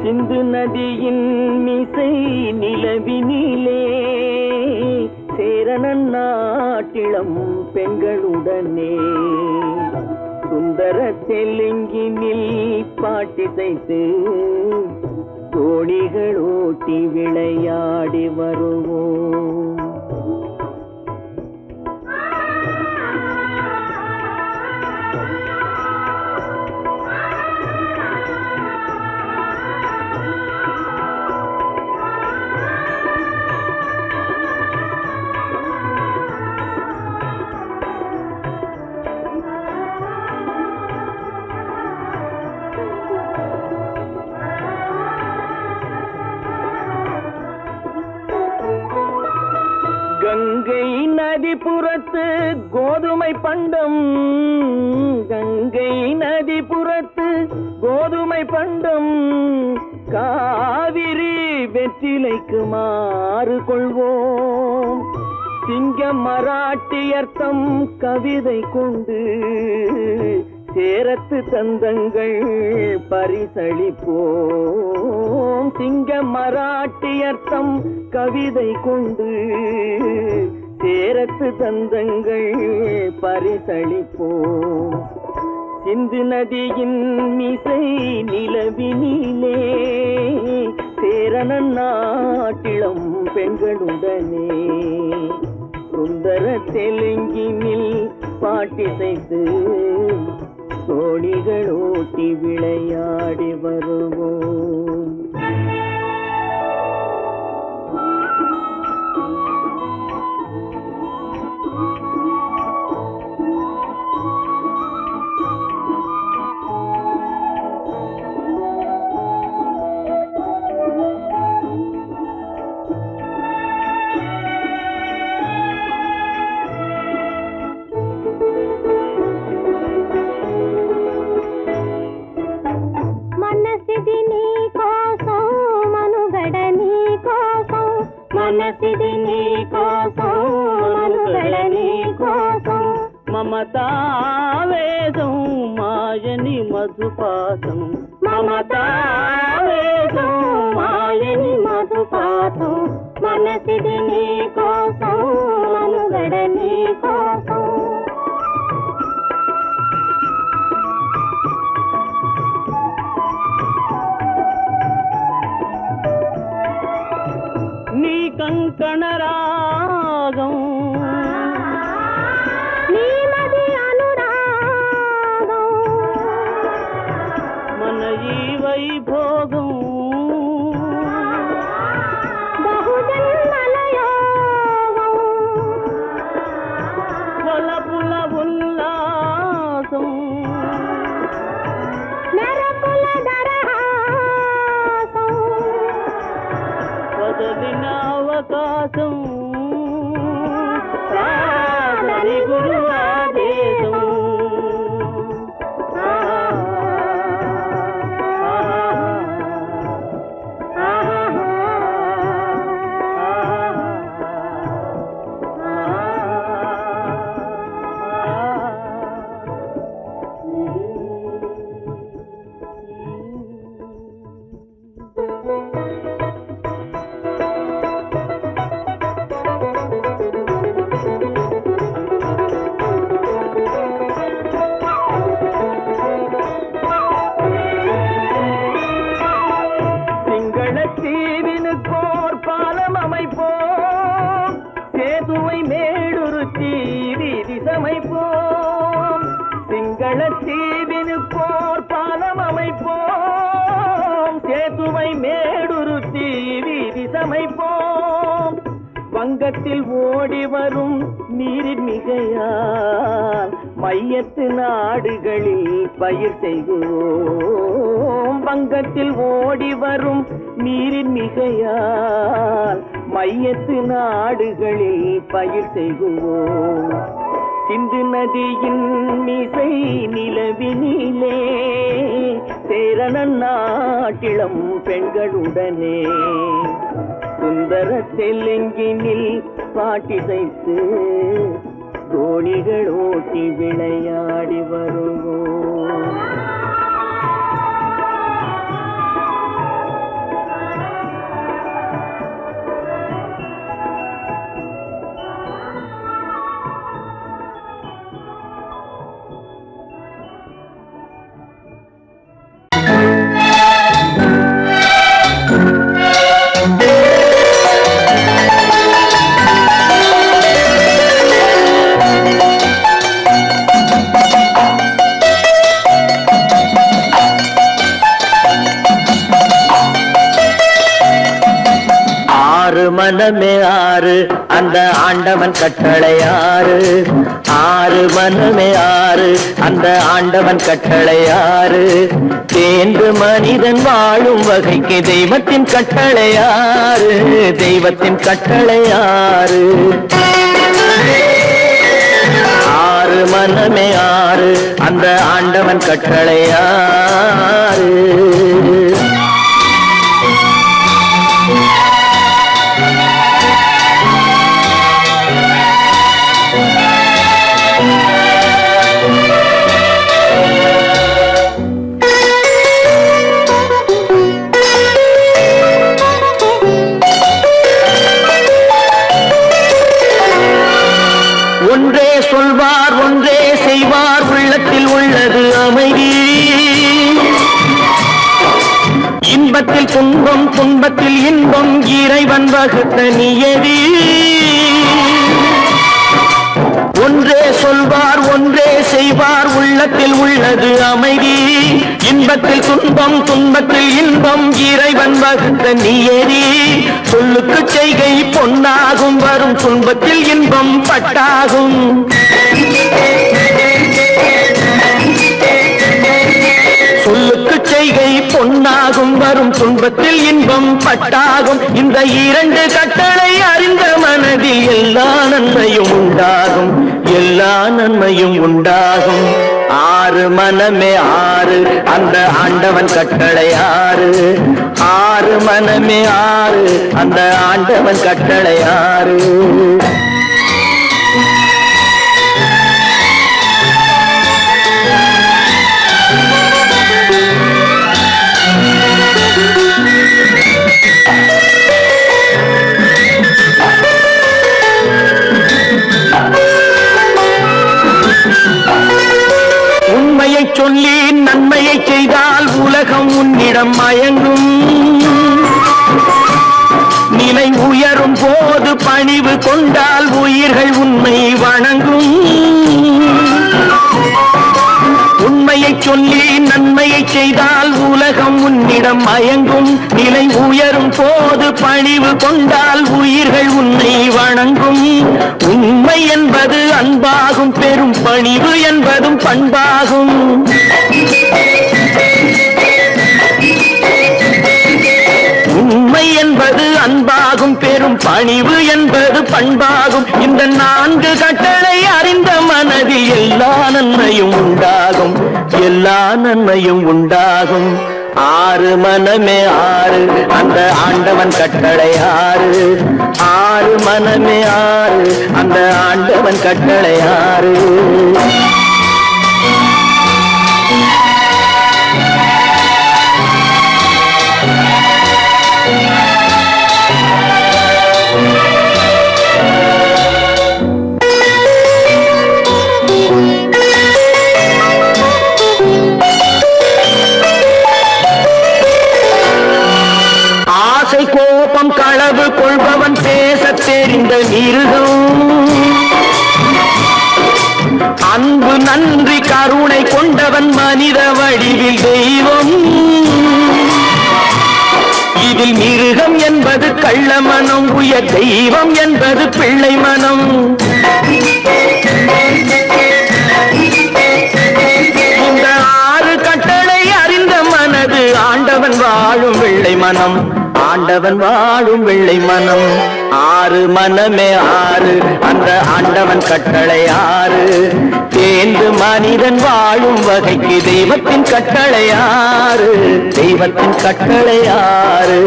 சிந்து நதியின் மிசை நிலவினிலே சேரணன் நாட்டிளம் பெண்களுடனே சுந்தர தெலுங்கினில் பாட்டிசைத்து தோணிகள் ஓட்டி விளையாடி வருவோம். கங்கை நதிபுறத்து கோதுமை பண்டம், கங்கை நதிபுறத்து கோதுமை பண்டம், காவிரி வெற்றிலைக்கு மாறு கொள்வோம். சிங்கம் மராட்டியர்த்தம் கவிதை கொண்டு சேரத்து தந்தங்கள் பரிசளிப்போம். சிங்கம் மராட்டியர்த்தம் கவிதை கொண்டு சேரத்து தந்தங்கள் பரிசளிப்போம். சிந்து நதியின் மிசை நிலவினிலே சேரணன் நாட்டிளம் பெண்களுடனே சுந்தர தெலுங்கினில் பாட்டிசைத்து தோணிகள் ஓட்டி விளையாடி வருவோம். మనసిది నీ కోసం మనుగడ నీ కోసం మమతావేదం మాయని మధుపాసం మమతావేదం మాయని మధుపాసం మనసిది నీ కోసం మనుగడ నీ కోసం నీ కంకణ రాగం నీ మది అనురాగం మన ఈ వైభోగం బహుజన్మల యోగం కొలపుల ఉల్లాసం మెరపుల దరహాసం వదలిన అవకాశం కాదని గురు ఆదేశం நம்மை மேடுருத்தி வீதி சமைப்போம். வங்கத்தில் ஓடி வரும் நீரின் மிகையால் மையத்து நாடுகளில் பயிர் செய்வோம். வங்கத்தில் ஓடி வரும் நீரின் மிகையால் மையத்து நாடுகளில் பயிர் செய்வோம். சிந்து நதியின் மிசை நிலவினிலே சேரணன் நாட்டிளம் பெண்களுடனே சுந்தர தெலுங்கினில் பாட்டிசைத்து தோணிகள் ஓட்டி விளையாடி வருவோம். மனமே ஆறு அந்த ஆண்டவன் கட்டளை ஆறு. ஆறு மனமே ஆறு அந்த ஆண்டவன் கட்டளை ஆறு. தேர்ந்து மனிதன் வாழும் வகைக்கு தெய்வத்தின் கட்டளை ஆறு. தெய்வத்தின் கட்டளை ஆறு. ஆறு மனமே ஆறு அந்த ஆண்டவன் கட்டளை ஆறு. ஒன்றே சொல்வார் ஒன்றே செய்வார் உள்ளத்தில் உள்ளது அமைதி. இன்பத்தில் துன்பம் துன்பத்தில் இன்பம் இறைவன் வகுத்த நியதி. ஒன்றே சொல்வார் ஒன்றே செய்வார் உள்ளத்தில் உள்ளது அமைதி. இன்பத்தில் துன்பம் துன்பத்தில் இன்பம் இறைவன் வகுத்த நியதி. சொல்லுக்கு செய்கை பொன்னாகும் வரும் துன்பத்தில் இன்பம் பட்டாகும். சொல்லுக்கு செய்கை பொன்னாகும் வரும் துன்பத்தில் இன்பம் பட்டாகும். இந்த இரண்டு கட்டளை அறிந்த மனதில் எல்லா நன்மையும் உண்டாகும். எல்லா நன்மையும் உண்டாகும். ஆறு மனமே ஆறு அந்த ஆண்டவன் கட்டளை ஆறு. ஆறு மனமே ஆறு அந்த ஆண்டவன் கட்டளை ஆறு. உண்மையை சொல்லி நன்மையை செய்தால் உலகம் உன்னிடம் மயங்கும். நிலை உயரும் போது பணிவு கொண்டால் உயிர்கள் உன்னை வணங்கும். உண்மையை சொல்லி நன்மையை செய்தால் உலகம் உன்னிடம் மயங்கும். நிலை உயரும் போது பணிவு கொண்டால் உயிர்கள் உன்னை வணங்கும். உண்மை என்பது அன்பாகும் பெரும் பணிவு என்பதும் பண்பாகும். உண்மை என்பது அன்பாகும் பெரும் பணிவு என்பது பண்பாகும். இந்த நான்கு கட்டளை அறிந்த மனதில் எல்லா நன்மையும் உண்டாகும். எல்லா நன்மையும் உண்டாகும். ஆறு மனமே ஆறு அந்த ஆண்டவன் கட்டளை ஆறு. ஆறு மனமே ஆறு அந்த ஆண்டவன் கட்டளை ஆறு. கோபம் களவு கொள்பவன் பேச தெரிந்த மிருகம். அன்பு நன்றி கருணை கொண்டவன் மனித வடிவில் தெய்வம். இதில் மிருகம் என்பது கள்ள மனம், உயர் தெய்வம் என்பது பிள்ளை மனம். இந்த 6 கட்டளை அறிந்த மனது ஆண்டவன் வாழும் வெள்ளை மனம், ஆண்டவன் வாழும் வெள்ளை மனம். 6 மனமே 6, அந்த ஆண்டவன் கட்டளை 6. தேர்ந்து மனிதன் வாழும் வகைக்கு தெய்வத்தின் கட்டளை 6, தெய்வத்தின் கட்டளை 6.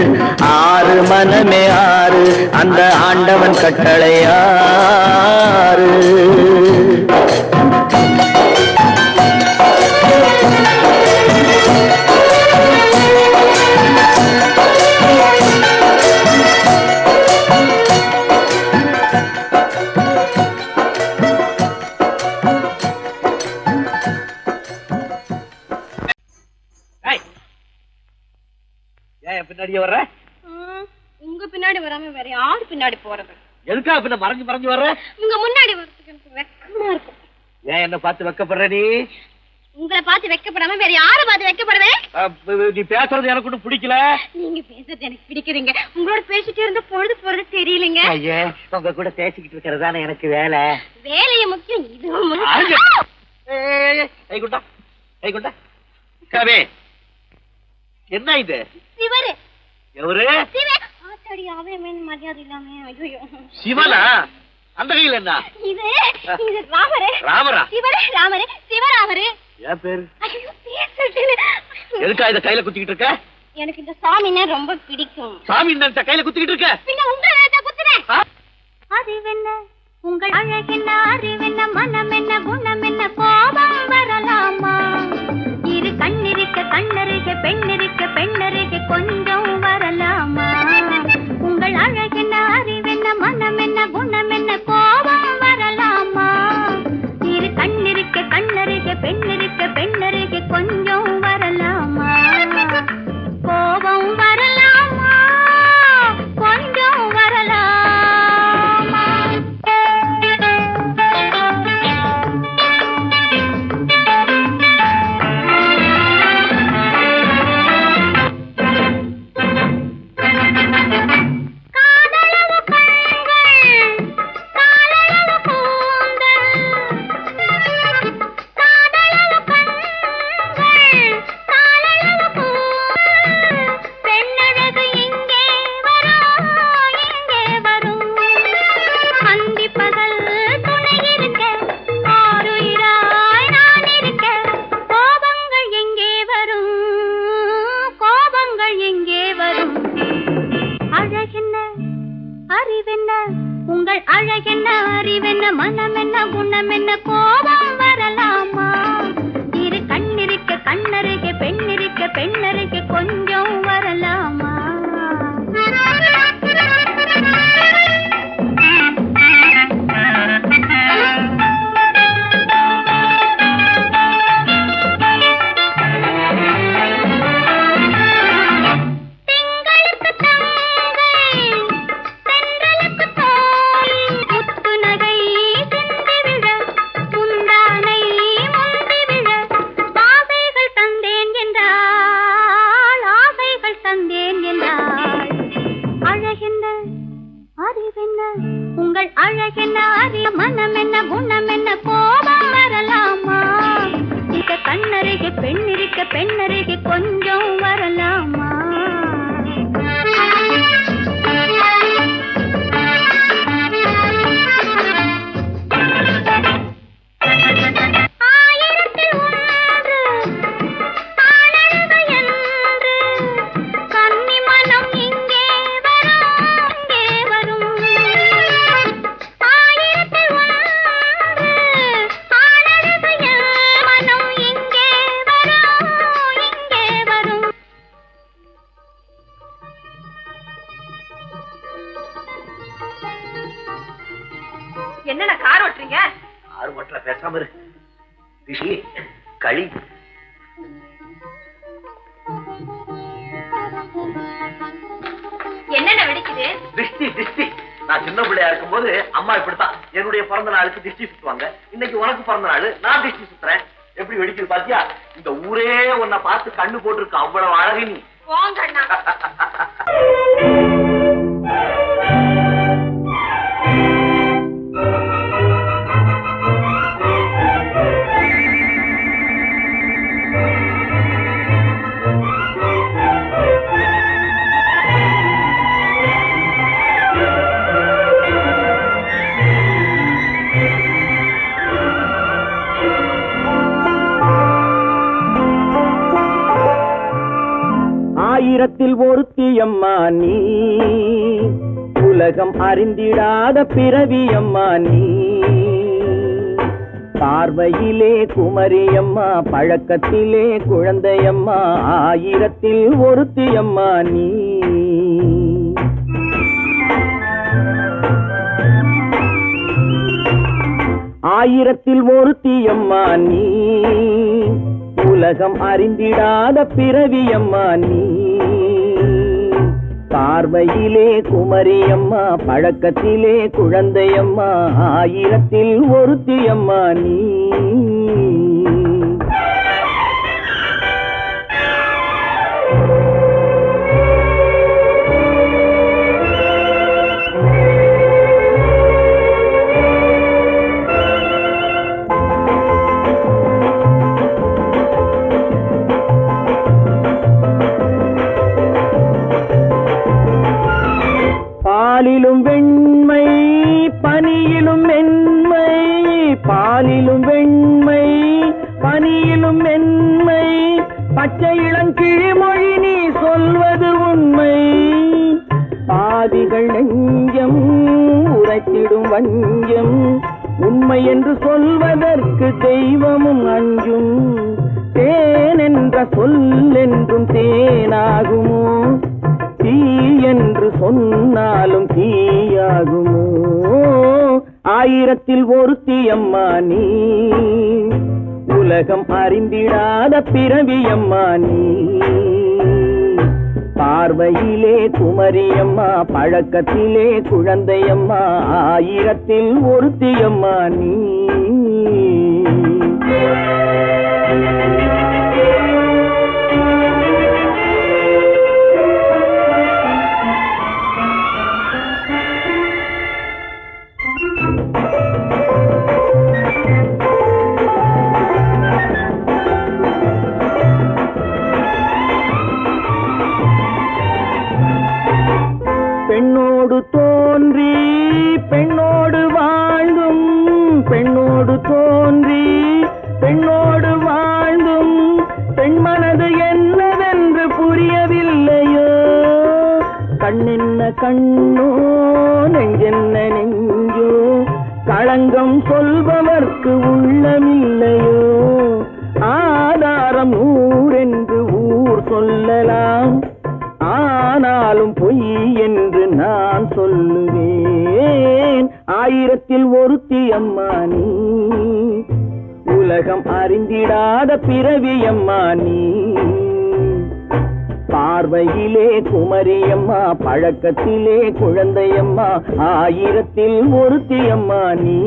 6 மனமே 6, அந்த ஆண்டவன் கட்டளை 6. பின்னாடியே வர்ற? உங்க பின்னாடி வராம வேற யாரு பின்னாடி போறது? எதுக்கா பின்ன மறைஞ்சு மறைஞ்சு வர்ற? உங்க முன்னாடி வரதுக்கு எனக்கு வெக்கமா இருக்கும். ஏன் என்ன பார்த்து வெக்கப்படுற நீ? உங்களை பார்த்து வெக்கப்படாம வேற யார பார்த்து வெக்கப்படுவேன்? நீ பேசுறது எனக்கு ஒன்றும் பிடிக்கல. நீங்க பேசுறது எனக்கு பிடிக்குதுங்க. உங்களோட பேசிட்டே இருந்த பொழுது போறது தெரியலங்க. ஐயா, உங்க கூட பேசிக்கிட்டு இருக்கிறதானே எனக்கு வேலை. வேலைய முக்கியம், இதுவும் முக்கியம். கவே, என்ன இது? சிவரு. எவரு? ஆத்தாடி, அவன் மரியாதை இல்லாம. ஐயோ, சிவனா? அந்த கையில் என்ன? இது இது ராமரு. ராமரா? சிவரு ராமரு, சிவராமரு. ஏன் பேரு? ஐயோ, பேசுறது. எதுக்கா இத கையில குத்திக்கிட்டு இருக்க? எனக்கு இந்த சாமின்னா ரொம்ப பிடிக்கும். சாமி நினைச்ச கையில குத்திக்கிட்டு இருக்க? பின்ன உங்களை நினைச்சா குத்துறேன். அறிவென்ன உங்கள் அழகென்ன, அறிவென்ன, மனம் என்ன, குணம் என்ன, கோபம் வரலாமா? இரு கண்ணிருக்க கண்ணருக, பெண்ணிருக்க பெண்ணருக, கொஞ்சம் வரலாமா? உங்கள் அழகென்ன, அறிவென்ன, மனம் என்ன, குணம் என்ன, கோபம் வரலாமா? இரு கண்ணிருக்க கண்ணருக, பெண்ணிருக்க பெண்ணருக, கொஞ்சம் வரலாமா? கோபம் வரலாமா? கொஞ்சம் வரலாமா? உங்கள் அழகென்ன, அறிவென்ன, மனம் என்ன, குணம் என்ன, கோபம் வரலாமா? இரு கண்ணிருக்க கண்ணருக, பெண்ணிருக்க பெண்ணருக, கொஞ்சம் வரலாமா? உங்கள் அழகென்ன, அறிய, மனம் என்ன, குணம் என்ன, கோபம் வரலாமா? இத கண்ணருக பெண்ணிருக்க பெண்ணருக, கொஞ்சம் வரலாமா? என்னென்ன கார் ஓட்டுறீங்க? ஆறு மட்டல பேசாம இரு. ரிஷி, களி. என்னென்ன வெடிக்குது? திஷ்டி திஷ்டி. நான் சின்ன பிள்ளையா இருக்கும் போது அம்மா இப்படித்தான் என்னுடைய பிறந்த நாளுக்கு திஷ்டி சுத்துவாங்க. இன்னைக்கு உனக்கு பிறந்த நாள், நான் திஷ்டி சுத்துறேன். எப்படி வெடிக்குது பாத்தியா? இந்த ஊரே உன்னை பார்த்து கண்ணு போட்டிருக்கு. அவ்வளவு அழகு நீ. போங்க அண்ணா. ஆயிரத்தில் ஒருத்தியம்மா நீ, உலகம் அறிந்திடாத பிறவியம்மா நீ. பார்வையிலே குமரியம்மா, பழக்கத்திலே குழந்தையம்மா, ஆயிரத்தில் ஒருத்தியம்மா நீ. ஆயிரத்தில் ஒருத்தியம்மா நீ, உலகம் அறிந்திடாத பிறவியம்மா நீ. பார்வையிலே குமரியம்மா, பழக்கத்திலே குழந்தையம்மா, ஆயிரத்தில் ஒருத்தியம்மா நீ. பாலிலும் வெண்மை பனியிலும் மென்மை, பாலிலும் வெண்மை பனியிலும் மென்மை, பச்சை இளங்கிழிமொழி நீ சொல்வது உண்மை. பாதிகள் நெஞ்சம் உரைத்திடும் வஞ்சம், உண்மை என்று சொல்வதற்கு தெய்வமும் அஞ்சும். தேன் என்ற சொல் என்றும் தேனாகுமோ, தீ என்று சொன்னாலும் தீயாகுமோ. ஆயிரத்தில் ஒருத்தியம்மா நீ, உலகம் அறிந்திடாத பிறவியம்மா நீ. பார்வையிலே குமரியம்மா, பழக்கத்திலே குழந்தையம்மா, ஆயிரத்தில் ஒருத்தியம்மா நீ. பெண்ணோடு தோன்றி பெண்ணோடு வாழ்ந்தும், பெண்ணோடு தோன்றி பெண்ணோடு வாழ்ந்தும், பெண்மனது என்னவென்று புரியவில்லையோ. கண்ணென்ன கண்ணோ, நெஞ்சென்ன நெஞ்சோ, களங்கம் சொல்பவர்க்கு உள்ளமில்லையோ. ஆதாரம் ஊரென்று ஊர் சொல்லலாம், ஆனாலும் பொய் என்று நான் சொல்லுவேன். ஆயிரத்தில் ஒருத்தியம்மா நீ, உலகம் அறிந்திடாத பிறவியம்மா நீ. பார்வையிலே குமரியம்மா, பழக்கத்திலே குழந்தையம்மா, ஆயிரத்தில் ஒருத்தியம்மா நீ.